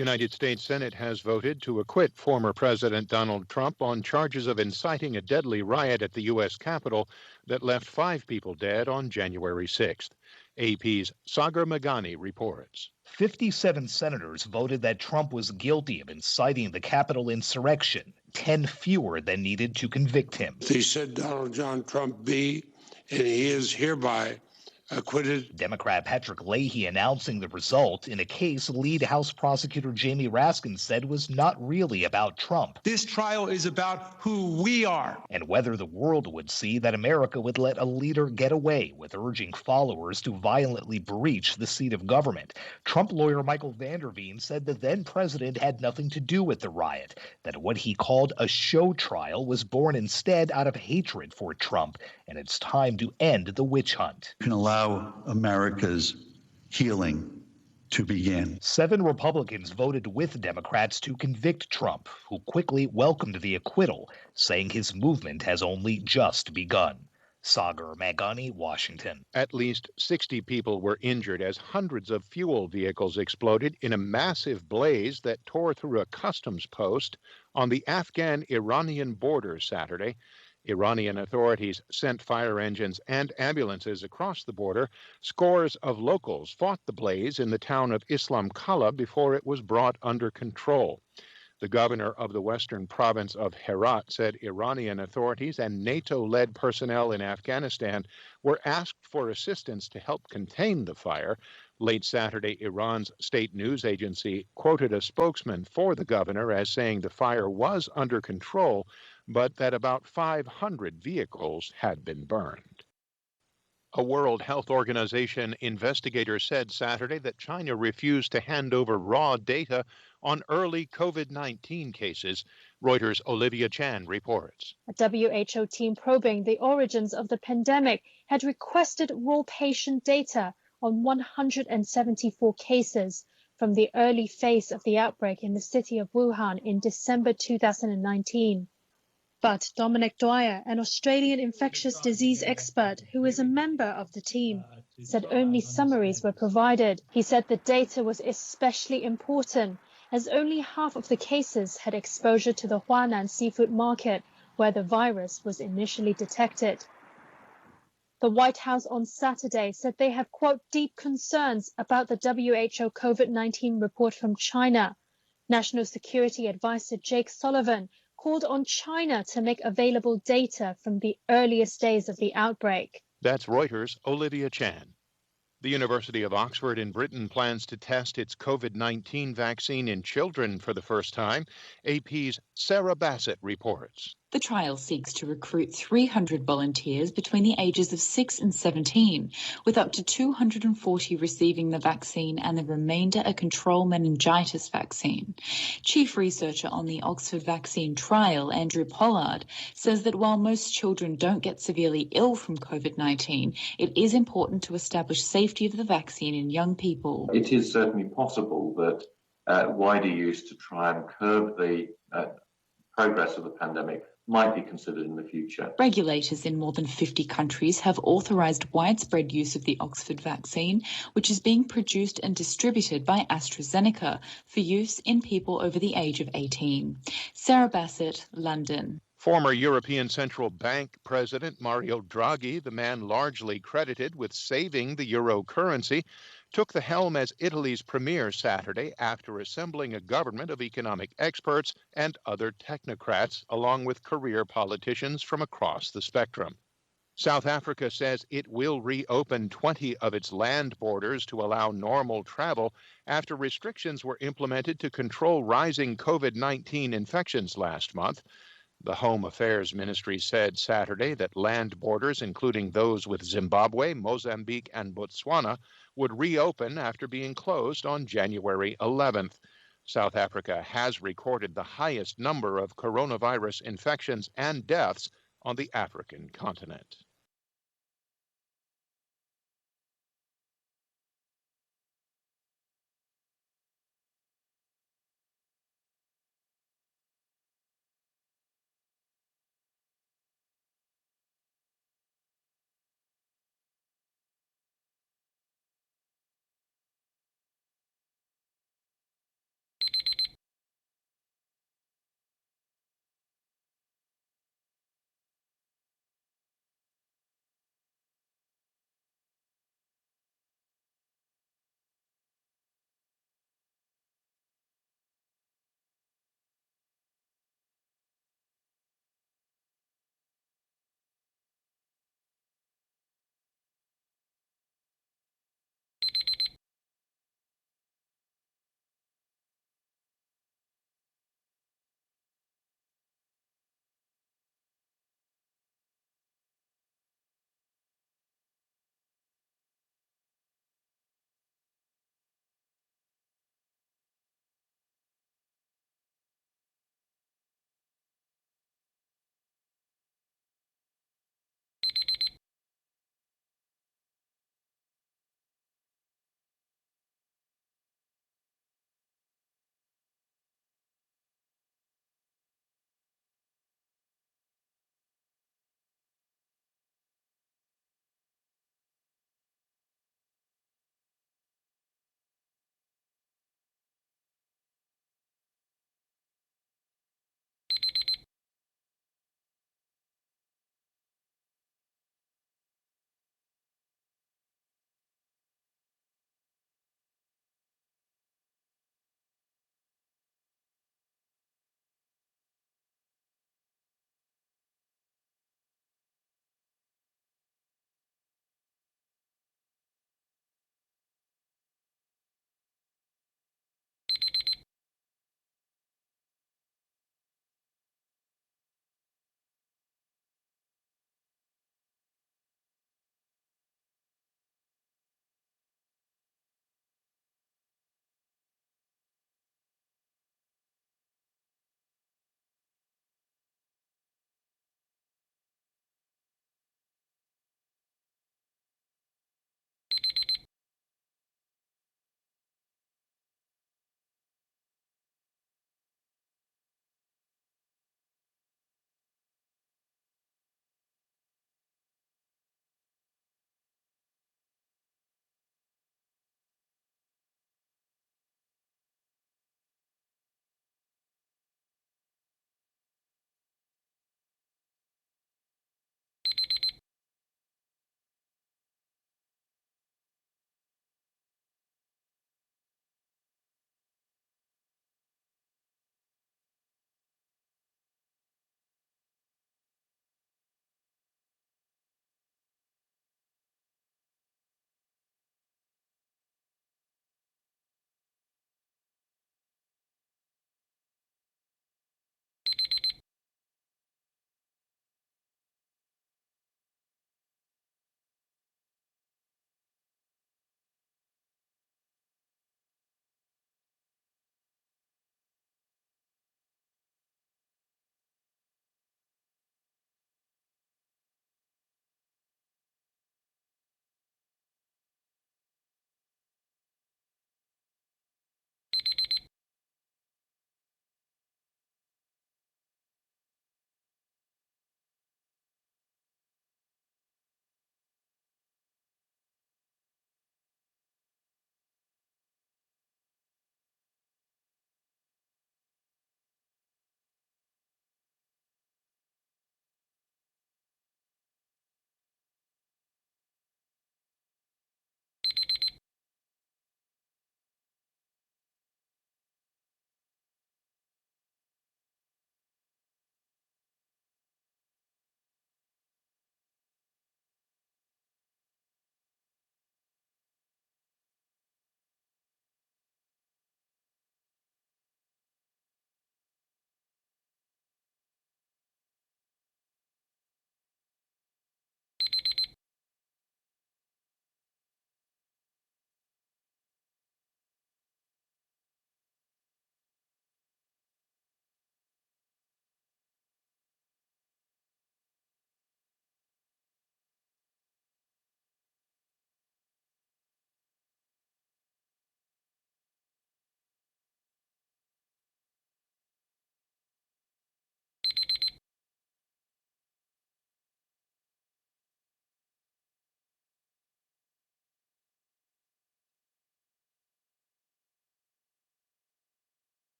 United States Senate has voted to acquit former President Donald Trump on charges of inciting a deadly riot at the U.S. Capitol that left 5 people dead on January 6th. AP's Sagar Meghani reports. 57 senators voted that Trump was guilty of inciting the Capitol insurrection, 10 fewer than needed to convict him. They said Donald John Trump be, and he is hereby acquitted. Democrat Patrick Leahy announcing the result in a case lead House prosecutor Jamie Raskin said was not really about Trump. This trial is about who we are. And whether the world would see that America would let a leader get away with urging followers to violently breach the seat of government. Trump lawyer Michael Vanderveen said the then president had nothing to do with the riot, that what he called a show trial was born instead out of hatred for Trump, and it's time to end the witch hunt. Can allow America's healing to begin. 7 Republicans voted with Democrats to convict Trump, who quickly welcomed the acquittal, saying his movement has only just begun. Sagar Meghani, Washington. At least 60 people were injured as hundreds of fuel vehicles exploded in a massive blaze that tore through a customs post on the Afghan-Iranian border Saturday. Iranian authorities sent fire engines and ambulances across the border. Scores of locals fought the blaze in the town of Islam Kala before it was brought under control. The governor of the western province of Herat said Iranian authorities and NATO-led personnel in Afghanistan were asked for assistance to help contain the fire. Late Saturday, Iran's state news agency quoted a spokesman for the governor as saying the fire was under control, but that about 500 vehicles had been burned. A World Health Organization investigator said Saturday that China refused to hand over raw data on early COVID-19 cases. Reuters' Olivia Chan reports. A WHO team probing the origins of the pandemic had requested raw patient data on 174 cases from the early phase of the outbreak in the city of Wuhan in December 2019. But Dominic Dwyer, an Australian infectious disease expert who is a member of the team, said only summaries were provided. He said the data was especially important as only half of the cases had exposure to the Huanan seafood market, where the virus was initially detected. The White House on Saturday said they have, quote, deep concerns about the WHO COVID-19 report from China. National Security Advisor Jake Sullivan called on China to make available data from the earliest days of the outbreak. That's Reuters' Olivia Chan. The University of Oxford in Britain plans to test its COVID-19 vaccine in children for the first time. AP's Sarah Bassett reports. The trial seeks to recruit 300 volunteers between the ages of 6 and 17, with up to 240 receiving the vaccine and the remainder a control meningitis vaccine. Chief researcher on the Oxford vaccine trial, Andrew Pollard, says that while most children don't get severely ill from COVID-19, it is important to establish safety of the vaccine in young people. It is certainly possible that wider use to try and curb the progress of the pandemic might be considered in the future. Regulators in more than 50 countries have authorised widespread use of the Oxford vaccine, which is being produced and distributed by AstraZeneca for use in people over the age of 18. Sarah Bassett, London. Former European Central Bank President Mario Draghi, the man largely credited with saving the euro currency, took the helm as Italy's premier Saturday after assembling a government of economic experts and other technocrats, along with career politicians from across the spectrum. South Africa says it will reopen 20 of its land borders to allow normal travel after restrictions were implemented to control rising COVID-19 infections last month. The Home Affairs Ministry said Saturday that land borders, including those with Zimbabwe, Mozambique, and Botswana, would reopen after being closed on January 11th. South Africa has recorded the highest number of coronavirus infections and deaths on the African continent.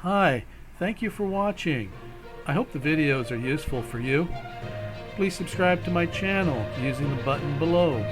Hi, thank you for watching. I hope the videos are useful for you. Please subscribe to my channel using the button below.